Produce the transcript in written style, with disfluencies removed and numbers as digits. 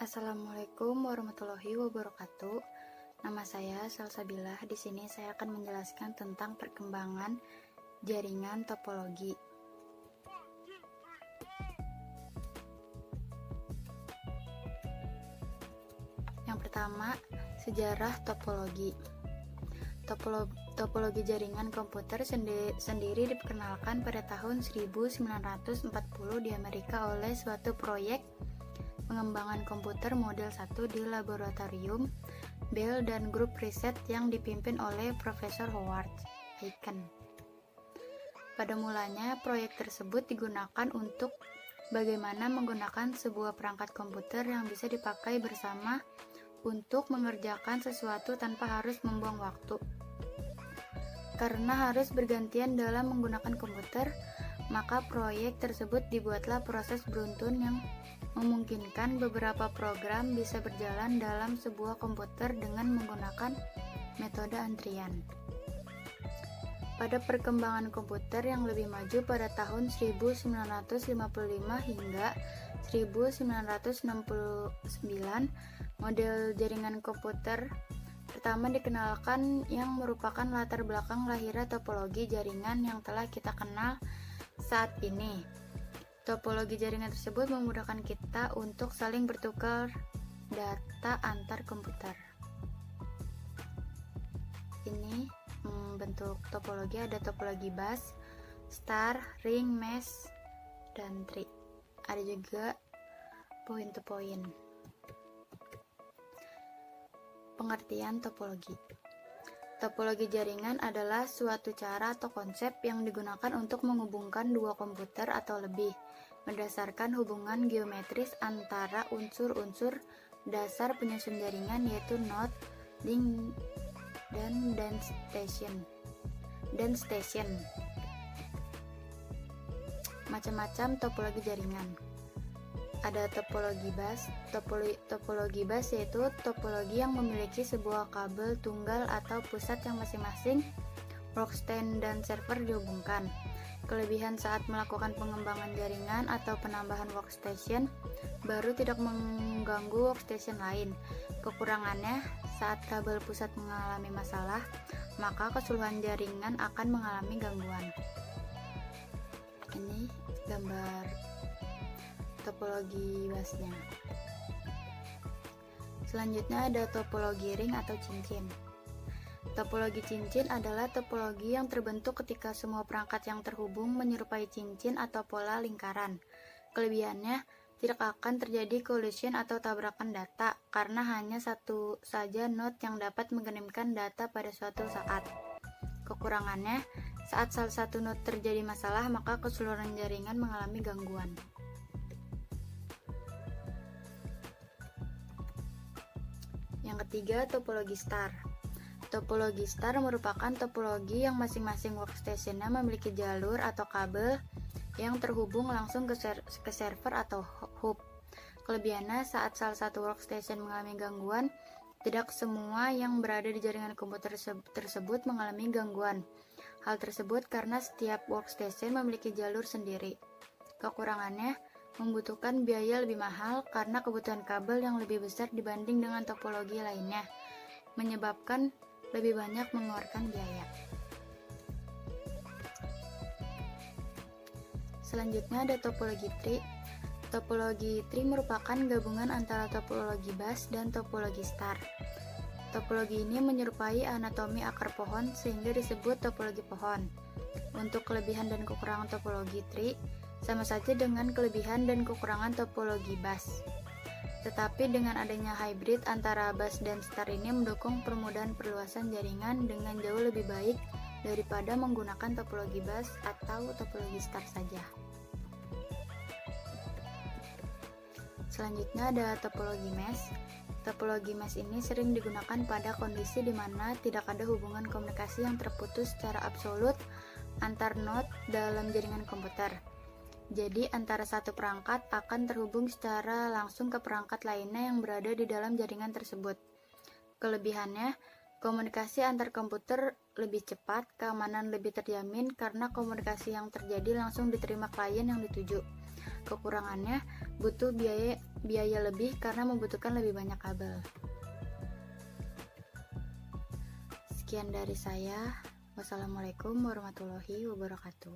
Assalamualaikum warahmatullahi wabarakatuh. Nama saya Salsabilah. Di sini saya akan menjelaskan tentang perkembangan jaringan topologi. Yang pertama, sejarah topologi. Topologi jaringan komputer sendiri diperkenalkan pada tahun 1940 di Amerika oleh suatu proyek pengembangan komputer model 1 di laboratorium Bell dan grup riset yang dipimpin oleh Profesor Howard Aiken. Pada mulanya, proyek tersebut digunakan untuk bagaimana menggunakan sebuah perangkat komputer yang bisa dipakai bersama untuk mengerjakan sesuatu tanpa harus membuang waktu. Karena harus bergantian dalam menggunakan komputer, maka proyek tersebut dibuatlah proses beruntun yang memungkinkan beberapa program bisa berjalan dalam sebuah komputer dengan menggunakan metode antrian. Pada perkembangan komputer yang lebih maju pada tahun 1955 hingga 1969, model jaringan komputer pertama dikenalkan yang merupakan latar belakang lahirnya topologi jaringan yang telah kita kenal saat ini. Topologi jaringan tersebut memudahkan kita untuk saling bertukar data antar komputer. Ini bentuk topologi, ada topologi bus, star, ring, mesh, dan tree. Ada juga point to point. Pengertian topologi. Topologi jaringan adalah suatu cara atau konsep yang digunakan untuk menghubungkan dua komputer atau lebih berdasarkan hubungan geometris antara unsur-unsur dasar penyusun jaringan, yaitu node, link, dan station. Macam-macam topologi jaringan. Ada topologi bus. Topologi bus yaitu topologi yang memiliki sebuah kabel tunggal atau pusat yang masing-masing workstation dan server dihubungkan. Kelebihan saat melakukan pengembangan jaringan atau penambahan workstation baru tidak mengganggu workstation lain. Kekurangannya, saat kabel pusat mengalami masalah, maka keseluruhan jaringan akan mengalami gangguan. Ini gambar topologi busnya. Selanjutnya ada topologi ring atau cincin. Topologi cincin adalah topologi yang terbentuk ketika semua perangkat yang terhubung menyerupai cincin atau pola lingkaran. Kelebihannya, tidak akan terjadi collision atau tabrakan data karena hanya satu saja node yang dapat mengirimkan data pada suatu saat. Kekurangannya, saat salah satu node terjadi masalah, maka keseluruhan jaringan mengalami gangguan. Yang ketiga, topologi star. Topologi star merupakan topologi yang masing-masing workstation-nya memiliki jalur atau kabel yang terhubung langsung ke server atau hub. Kelebihannya, saat salah satu workstation mengalami gangguan, tidak semua yang berada di jaringan komputer tersebut mengalami gangguan. Hal tersebut karena setiap workstation memiliki jalur sendiri. Kekurangannya, membutuhkan biaya lebih mahal karena kebutuhan kabel yang lebih besar dibanding dengan topologi lainnya, menyebabkan lebih banyak mengeluarkan biaya. Selanjutnya ada topologi tree. Topologi tree merupakan gabungan antara topologi bus dan topologi star. Topologi ini menyerupai anatomi akar pohon sehingga disebut topologi pohon. Untuk kelebihan dan kekurangan topologi tree sama saja dengan kelebihan dan kekurangan topologi bus. Tetapi dengan adanya hybrid antara bus dan star ini mendukung permudahan perluasan jaringan dengan jauh lebih baik daripada menggunakan topologi bus atau topologi star saja. Selanjutnya ada topologi mesh. Topologi mesh ini sering digunakan pada kondisi di mana tidak ada hubungan komunikasi yang terputus secara absolut antar node dalam jaringan komputer. Jadi antara satu perangkat akan terhubung secara langsung ke perangkat lainnya yang berada di dalam jaringan tersebut. Kelebihannya, komunikasi antar komputer lebih cepat, keamanan lebih terjamin karena komunikasi yang terjadi langsung diterima klien yang dituju. Kekurangannya butuh biaya lebih karena membutuhkan lebih banyak kabel. Sekian dari saya. Wassalamualaikum warahmatullahi wabarakatuh.